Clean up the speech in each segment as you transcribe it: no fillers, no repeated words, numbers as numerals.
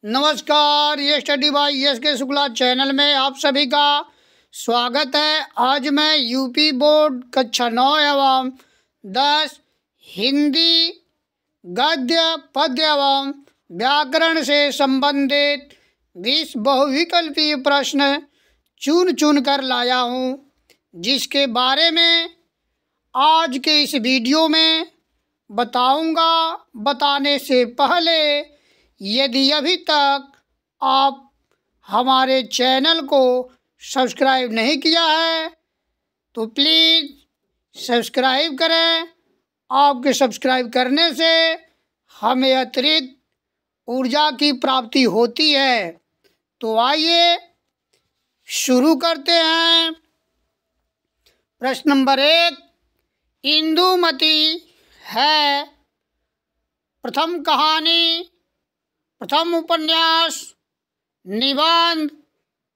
नमस्कार, ये study by S के शुक्ला चैनल में आप सभी का स्वागत है। आज मैं यूपी बोर्ड कक्षा 9 एवं 10 हिंदी गद्य पद्य एवं व्याकरण से संबंधित 20 बहुविकल्पीय प्रश्न चुन कर लाया हूँ, जिसके बारे में आज के इस वीडियो में बताऊँगा। बताने से पहले यदि अभी तक आप हमारे चैनल को सब्सक्राइब नहीं किया है तो प्लीज़ सब्सक्राइब करें। आपके सब्सक्राइब करने से हमें अतिरिक्त ऊर्जा की प्राप्ति होती है। तो आइए शुरू करते हैं। प्रश्न नंबर 1, इंदुमती है प्रथम कहानी, प्रथम उपन्यास, निबंध,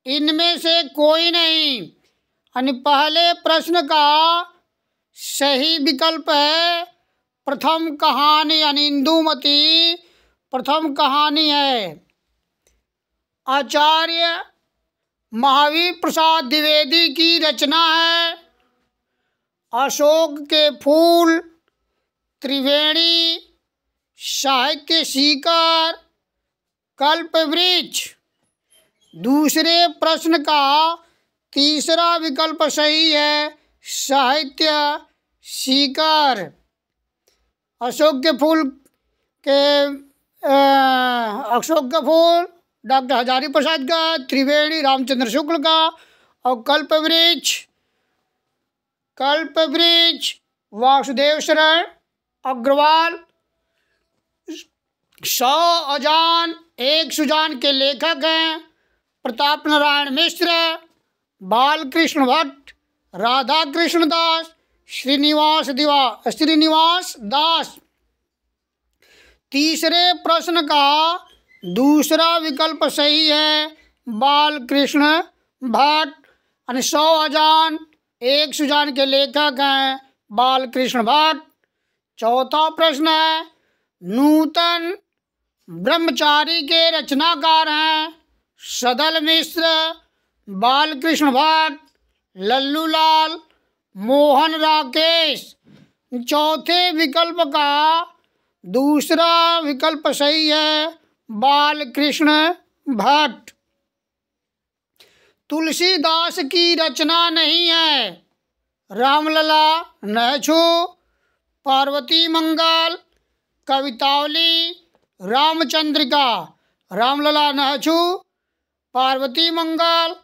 इनमें से कोई नहीं। यानी पहले प्रश्न का सही विकल्प है प्रथम कहानी, यानी इंदुमती प्रथम कहानी है। आचार्य महावीर प्रसाद द्विवेदी की रचना है। अशोक के फूल, त्रिवेणी, साहित्य सीकर, कल्पवृक्ष। दूसरे प्रश्न का तीसरा विकल्प सही है, साहित्य सीकर। अशोक के फूल डॉक्टर हजारी प्रसाद का, त्रिवेणी रामचंद्र शुक्ल का, और कल्पवृक्ष वासुदेव शरण अग्रवाल। 100 अजान एक सुजान के लेखक हैं प्रताप नारायण मिश्र, बालकृष्ण भट्ट, राधा कृष्ण दास, श्रीनिवास दास। तीसरे प्रश्न का दूसरा विकल्प सही है, बालकृष्ण भट्ट। 100 अजान एक सुजान के लेखक हैं बालकृष्ण भट्ट। चौथा प्रश्न है, नूतन ब्रह्मचारी के रचनाकार हैं सदल मिश्र, बालकृष्ण भट्ट, लल्लूलाल, मोहन राकेश। चौथे विकल्प का दूसरा विकल्प सही है, बालकृष्ण भट्ट। तुलसीदास की रचना नहीं है रामलला, नहछु, पार्वती मंगल, कवितावली, रामचंद्रिका। रामलला, नहछु, पार्वती मंगल,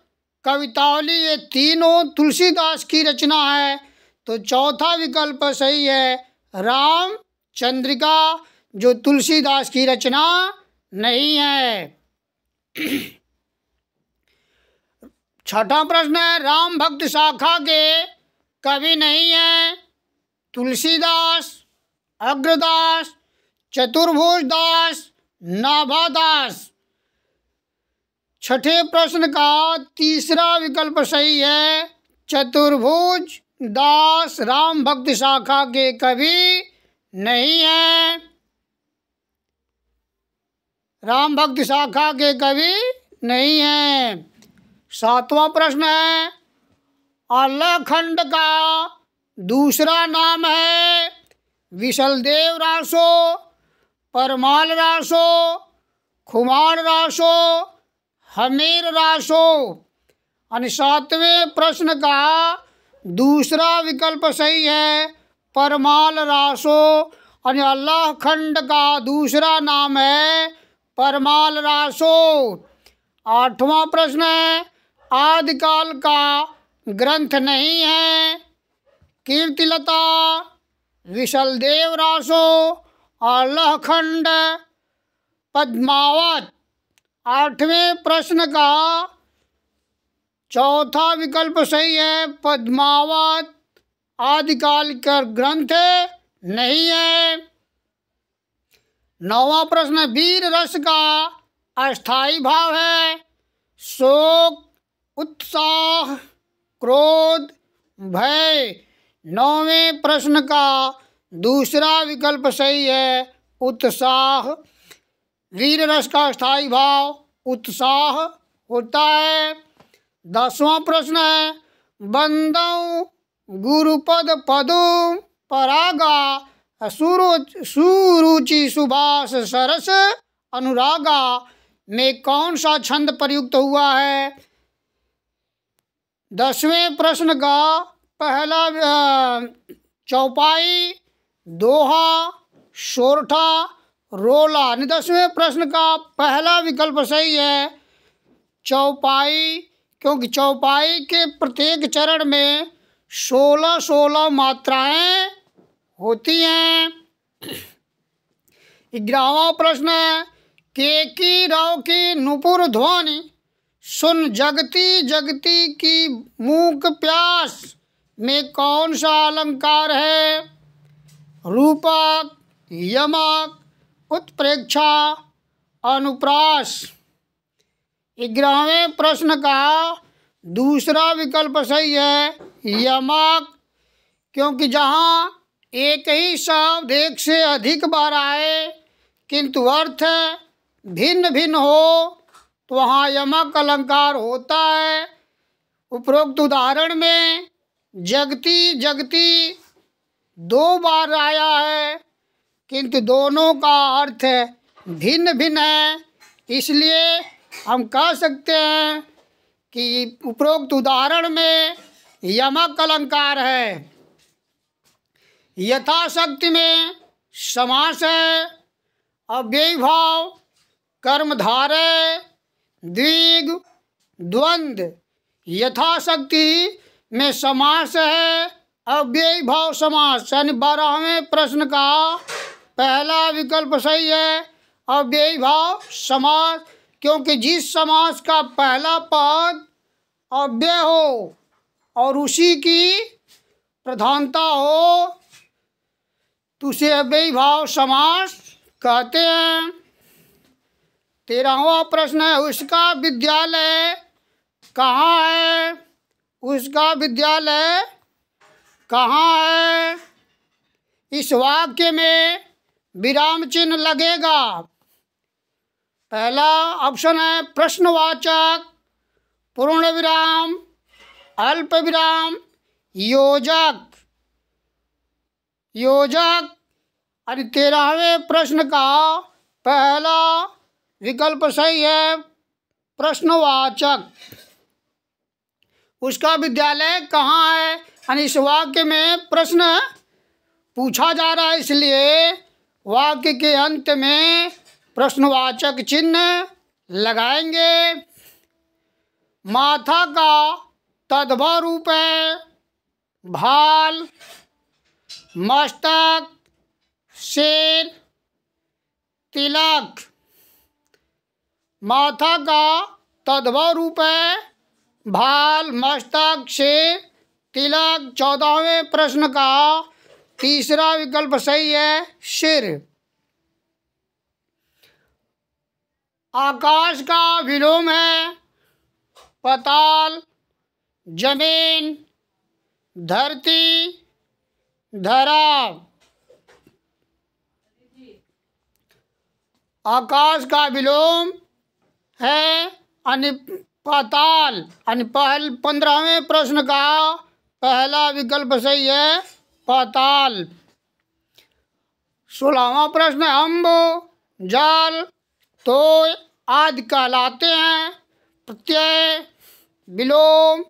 कवितावली, ये तीनों तुलसीदास की रचना है। तो चौथा विकल्प सही है, रामचंद्रिका, जो तुलसीदास की रचना नहीं है। छठा प्रश्न है, राम भक्त शाखा के कवि नहीं है तुलसीदास, अग्रदास, चतुर्भुज दास, नाभादास। छठे प्रश्न का तीसरा विकल्प सही है, चतुर्भुज दास राम भक्त शाखा के कवि नहीं है। राम भक्त शाखा के कवि नहीं है। सातवां प्रश्न है, आल्हाखंड का दूसरा नाम है विशलदेव रासो, परमाल रासो, खुमार रासो, हमीर रासो। और सातवें प्रश्न का दूसरा विकल्प सही है, परमाल रासो। और आल्हाखंड का दूसरा नाम है परमाल रासो। आठवां प्रश्न है, आदिकाल का ग्रंथ नहीं है कीर्तिलता, विशलदेव रासो, आल्हाखंड, पद्मावत। आठवें प्रश्न का चौथा विकल्प सही है, पद्मावत आदिकाल का ग्रंथ नहीं है। नौवां प्रश्न, वीर रस का अस्थाई भाव है शोक, उत्साह, क्रोध, भय। नौवें प्रश्न का दूसरा विकल्प सही है, उत्साह। वीर रस का स्थायी भाव उत्साह होता है। 10वां प्रश्न है बंदौ गुरुपद पदो परागा सुरुचि सुभाष सरस अनुरागा में कौन सा छंद प्रयुक्त हुआ है? 10वें प्रश्न का पहला चौपाई, दोहा, सोरठा, रोला। 10वें प्रश्न का पहला विकल्प सही है चौपाई, क्योंकि चौपाई के प्रत्येक चरण में 16-16 मात्राएं होती हैं। 11वां प्रश्न है केकी राव की नुपुर ध्वनि सुन जगती जगती की मूक प्यास में कौन सा अलंकार है? रूपक, यमक, उत्प्रेक्षा, अनुप्रास। 11वें प्रश्न का दूसरा विकल्प सही है यमक, क्योंकि जहाँ एक ही शब्द एक से अधिक बार आए किंतु अर्थ भिन्न भिन्न हो तो वहाँ यमक अलंकार होता है। उपरोक्त उदाहरण में जगती जगती 2 बार आया है किंतु दोनों का अर्थ भिन्न भिन्न है, इसलिए हम कह सकते हैं कि उपरोक्त उदाहरण में यमक अलंकार है। यथाशक्ति में समास है, अव्ययी भाव, कर्मधारय, द्विग, द्वंद्व। यथाशक्ति में समास है, अव्ययी भाव समास, यानी 12वें प्रश्न का पहला विकल्प सही है अव्ययी भाव समास, क्योंकि जिस समास का पहला पद अव्यय हो और उसी की प्रधानता हो तो उसे अव्ययी भाव समास कहते हैं। 13वां प्रश्न है उसका विद्यालय कहाँ है? उसका विद्यालय कहाँ है? इस वाक्य में विराम चिन्ह लगेगा। पहला ऑप्शन है प्रश्नवाचक, पूर्ण विराम, अल्प विराम, योजक। योजक और 13वें प्रश्न का पहला विकल्प सही है प्रश्नवाचक। उसका विद्यालय कहाँ है? यानी इस वाक्य में प्रश्न पूछा जा रहा है, इसलिए वाक्य के अंत में प्रश्नवाचक चिन्ह लगाएंगे। माथा का तद्भव रूप है भाल, मस्तक, शेर, तिलक। माथा का तद्भव रूप है भाल, मस्तक, शेर, तिलक। 14वें प्रश्न का तीसरा विकल्प सही है सिर। आकाश का विलोम है पाताल, जमीन, धरती, धरा। आकाश का विलोम है यानी पाताल, यानी 15वें प्रश्न का पहला विकल्प सही है पाताल। 16वां प्रश्न अम्ब, जल, तोय आदि कहलाते हैं प्रत्यय, विलोम,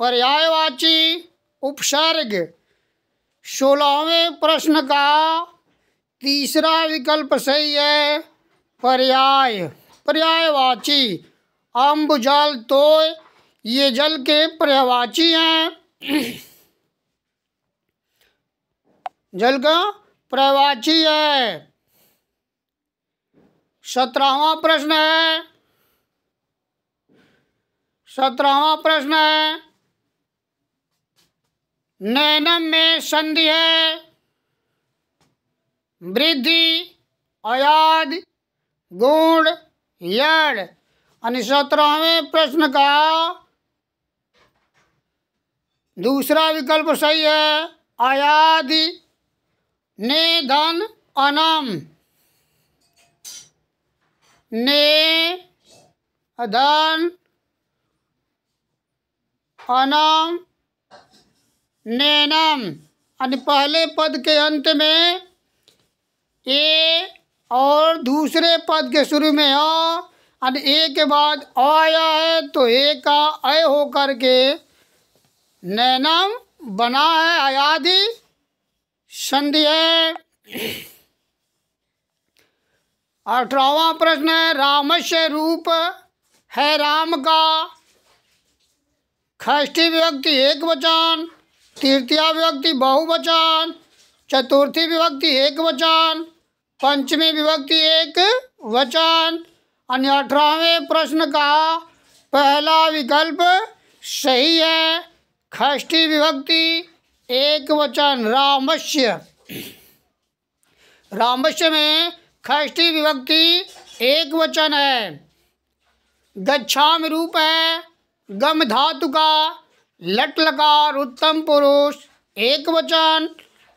पर्यायवाची, उपसर्ग। 16वें प्रश्न का तीसरा विकल्प सही है पर्याय, पर्यायवाची। अम्ब, जल, तोय ये जल के पर्यायवाची हैं, जल का पर्यायवाची है। 17वां प्रश्न है, 17वां प्रश्न है नैनम में संधि है वृद्धि, अयाद, गुण, यड। यानी 17वें प्रश्न का दूसरा विकल्प सही है अयादि, ने धन अनम। ने धन अनम नैनम। यानी पहले पद के अंत में ए और दूसरे पद के शुरू में अ, यानी ए के बाद अ आया है तो ए का अय होकर के नैनम बना है, अयादि संधि है। 18वां प्रश्न है, रामस्य रूप है राम का षष्ठी विभक्ति एक वचन, तृतीया विभक्ति बहुवचन, चतुर्थी विभक्ति एक वचन, पंचमी विभक्ति एक वचन। अन्य 18वें प्रश्न का पहला विकल्प सही है, षष्ठी विभक्ति एक वचन रामस्य। रामस्य में षष्ठी विभक्ति एक वचन है। गच्छामि रूप है गम धातु का लट लकार उत्तम पुरुष एक वचन,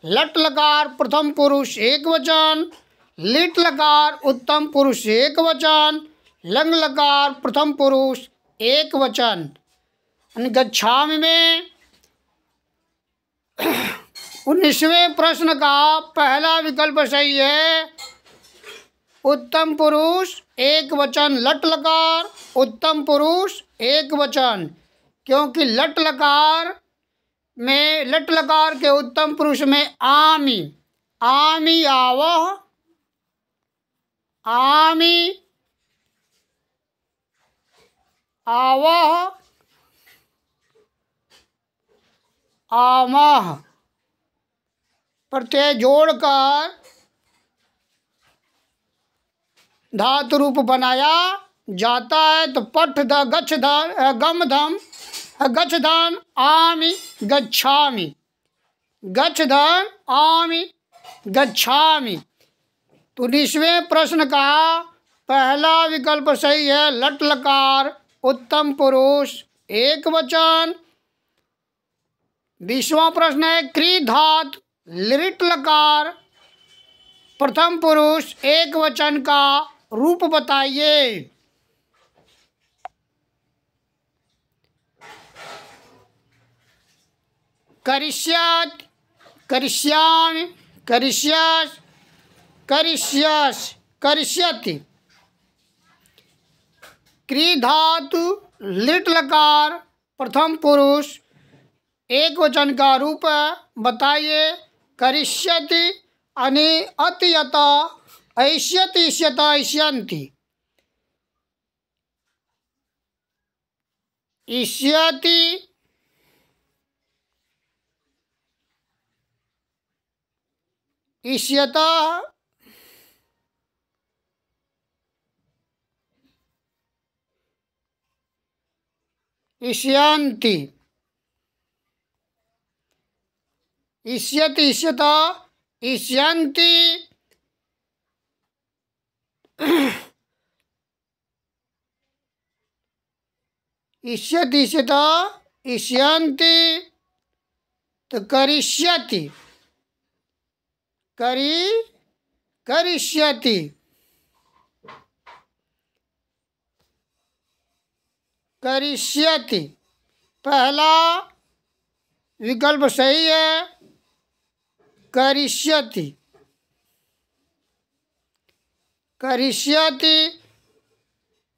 लट लकार प्रथम पुरुष एक वचन, लिट लकार उत्तम पुरुष एक वचन, लंग लकार प्रथम पुरुष एक वचन। गच्छामि में 19वें प्रश्न का पहला विकल्प सही है, उत्तम पुरुष एक वचन लट लकार उत्तम पुरुष एक वचन, क्योंकि लट लकार के उत्तम पुरुष में आमी, आमी आवह, आमी आवह, आमह प्रत्यय जोड़कर धातु रूप बनाया जाता है। तो पठ ध गच्छ ध गम धम गच्छ धन आमि गच्छामि, गच्छ धन आमि गच्छामि। तो 19वें प्रश्न का पहला विकल्प सही है, लट लकार उत्तम पुरुष एक वचन। 20वां प्रश्न है, क्री धातु लिट लकार प्रथम पुरुष एक वचन का रूप बताइए। करिष्यत्, करिष्यामि, करिष्यस्, करिष्यस्, करिष्यति। क्री धातु लिट लकार प्रथम पुरुष एक वचन का रूप बताइए। करिष्यति अनि अतियत ऐष्यति इष्यत इष्यन्ति, इष्यति इष्यत इष्यन्ति, इष्यति इष्यत इष्यन्ति, इष्यति इष्यत इष्यन्ति। तो करिष्यति, करिष्यति, करिष्यति। पहला विकल्प सही है, करिष्यति, करिष्यति।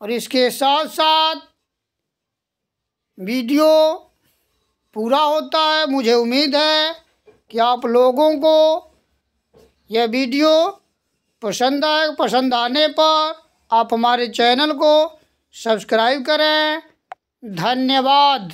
और इसके साथ साथ वीडियो पूरा होता है। मुझे उम्मीद है कि आप लोगों को यह वीडियो पसंद आए। पसंद आने पर आप हमारे चैनल को सब्सक्राइब करें। धन्यवाद।